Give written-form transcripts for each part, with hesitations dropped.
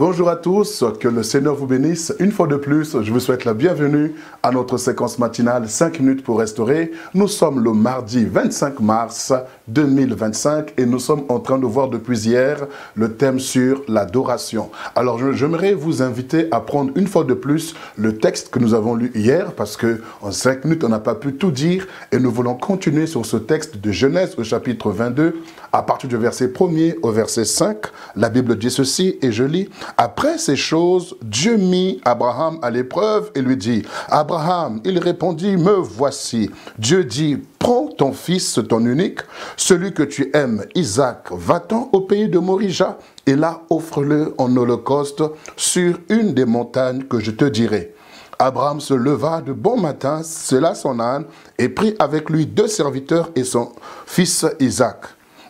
Bonjour à tous, que le Seigneur vous bénisse. Une fois de plus, je vous souhaite la bienvenue à notre séquence matinale 5 minutes pour restaurer. Nous sommes le mardi 25 mars 2025 et nous sommes en train de voir depuis hier le thème sur l'adoration. Alors j'aimerais vous inviter à prendre une fois de plus le texte que nous avons lu hier parce que en 5 minutes on n'a pas pu tout dire et nous voulons continuer sur ce texte de Genèse au chapitre 22 à partir du verset 1er au verset 5. La Bible dit ceci et je lis. Après ces choses, Dieu mit Abraham à l'épreuve et lui dit, « Abraham, il répondit, me voici. » Dieu dit, « Prends ton fils, ton unique, celui que tu aimes, Isaac, va-t'en au pays de Morija, et là offre-le en holocauste sur une des montagnes que je te dirai. » Abraham se leva de bon matin, sella son âne, et prit avec lui 2 serviteurs et son fils Isaac.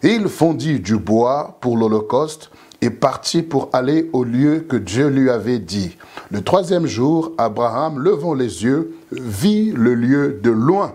Et il fondit du bois pour l'holocauste, et partit pour aller au lieu que Dieu lui avait dit. Le 3e jour, Abraham, levant les yeux, vit le lieu de loin.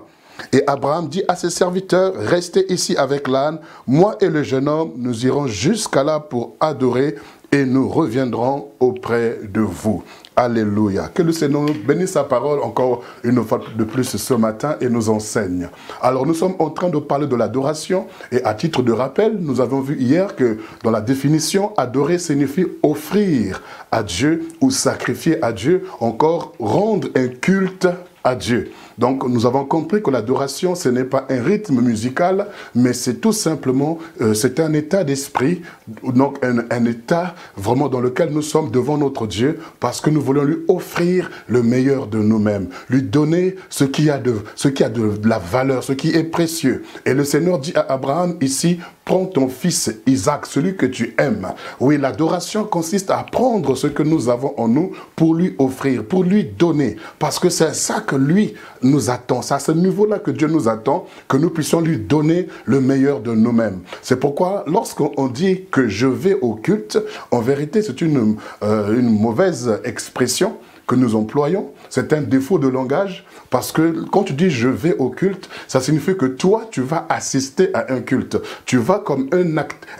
Et Abraham dit à ses serviteurs, « Restez ici avec l'âne, moi et le jeune homme, nous irons jusqu'à là pour adorer, et nous reviendrons auprès de vous. » Alléluia. Que le Seigneur bénisse sa parole encore une fois de plus ce matin et nous enseigne. Alors nous sommes en train de parler de l'adoration et à titre de rappel, nous avons vu hier que dans la définition, adorer signifie offrir à Dieu ou sacrifier à Dieu, encore rendre un culte à Dieu. Donc nous avons compris que l'adoration, ce n'est pas un rythme musical, mais c'est tout simplement, c'est un état d'esprit, donc un état vraiment dans lequel nous sommes devant notre Dieu, parce que nous voulons lui offrir le meilleur de nous-mêmes, lui donner ce qui a de la valeur, ce qui est précieux. Et le Seigneur dit à Abraham ici, prends ton fils Isaac, celui que tu aimes. Oui, l'adoration consiste à prendre ce que nous avons en nous pour lui offrir, pour lui donner, parce que c'est ça que lui nous attend. C'est à ce niveau-là que Dieu nous attend, que nous puissions lui donner le meilleur de nous-mêmes. C'est pourquoi, lorsqu'on dit que je vais au culte, en vérité, c'est une mauvaise expression que nous employons. C'est un défaut de langage, parce que quand tu dis « je vais au culte », ça signifie que toi, tu vas assister à un culte. Tu vas comme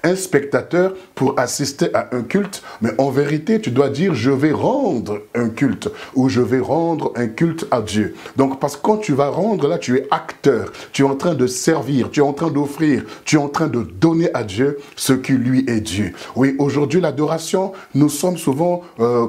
un spectateur pour assister à un culte, mais en vérité, tu dois dire « je vais rendre un culte » ou « je vais rendre un culte à Dieu ». Donc, parce que quand tu vas rendre, là, tu es acteur, tu es en train de servir, tu es en train d'offrir, tu es en train de donner à Dieu ce qui lui est dû. Oui, aujourd'hui, l'adoration, nous sommes souvent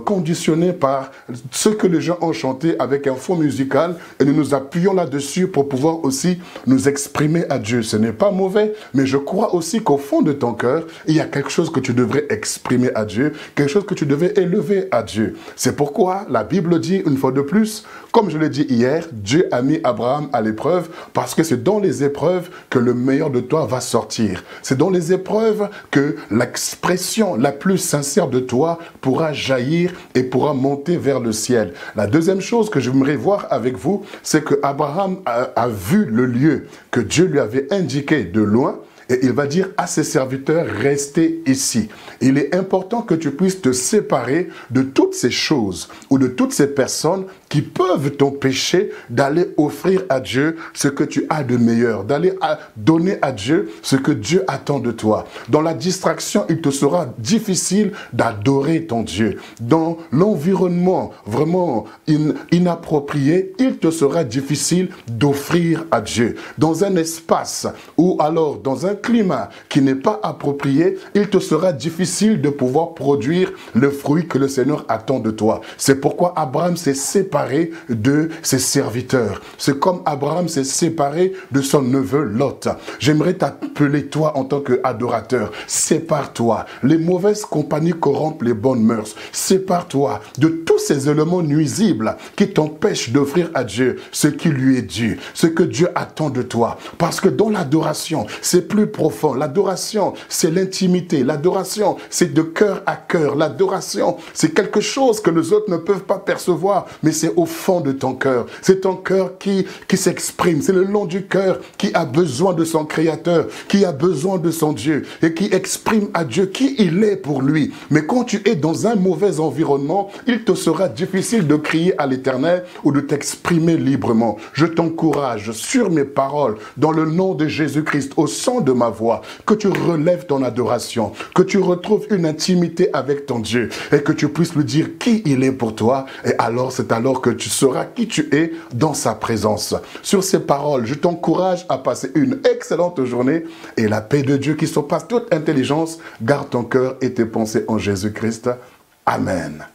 conditionnés par ce que les gens ont chanté avec un fond musical et nous nous appuyons là-dessus pour pouvoir aussi nous exprimer à Dieu. Ce n'est pas mauvais, mais je crois aussi qu'au fond de ton cœur, il y a quelque chose que tu devrais exprimer à Dieu, quelque chose que tu devais élever à Dieu. C'est pourquoi la Bible dit une fois de plus, comme je l'ai dit hier, Dieu a mis Abraham à l'épreuve parce que c'est dans les épreuves que le meilleur de toi va sortir. C'est dans les épreuves que l'expression la plus sincère de toi pourra jaillir et pourra monter vers le ciel. La deuxième chose que j'aimerais voir avec vous, c'est que Abraham a vu le lieu que Dieu lui avait indiqué de loin. Et il va dire à ses serviteurs, restez ici. Il est important que tu puisses te séparer de toutes ces choses ou de toutes ces personnes qui peuvent t'empêcher d'aller offrir à Dieu ce que tu as de meilleur, d'aller donner à Dieu ce que Dieu attend de toi. Dans la distraction, il te sera difficile d'adorer ton Dieu. Dans l'environnement vraiment inapproprié, il te sera difficile d'offrir à Dieu. Dans un espace ou alors dans un climat qui n'est pas approprié, il te sera difficile de pouvoir produire le fruit que le Seigneur attend de toi. C'est pourquoi Abraham s'est séparé de ses serviteurs. C'est comme Abraham s'est séparé de son neveu Lot. J'aimerais t'appeler toi en tant qu'adorateur. Sépare-toi. Les mauvaises compagnies corrompent les bonnes mœurs. Sépare-toi de tous ces éléments nuisibles qui t'empêchent d'offrir à Dieu ce qui lui est dû, ce que Dieu attend de toi. Parce que dans l'adoration, c'est plus profond. L'adoration, c'est l'intimité. L'adoration, c'est de cœur à cœur. L'adoration, c'est quelque chose que les autres ne peuvent pas percevoir, mais c'est au fond de ton cœur. C'est ton cœur qui s'exprime. C'est le long du cœur qui a besoin de son Créateur, qui a besoin de son Dieu et qui exprime à Dieu qui il est pour lui. Mais quand tu es dans un mauvais environnement, il te sera difficile de crier à l'Éternel ou de t'exprimer librement. Je t'encourage sur mes paroles, dans le nom de Jésus-Christ, au son de ma voix, que tu relèves ton adoration, que tu retrouves une intimité avec ton Dieu et que tu puisses lui dire qui il est pour toi. Et alors, c'est alors que tu sauras qui tu es dans sa présence. Sur ces paroles, je t'encourage à passer une excellente journée et la paix de Dieu qui surpasse toute intelligence garde ton cœur et tes pensées en Jésus-Christ. Amen.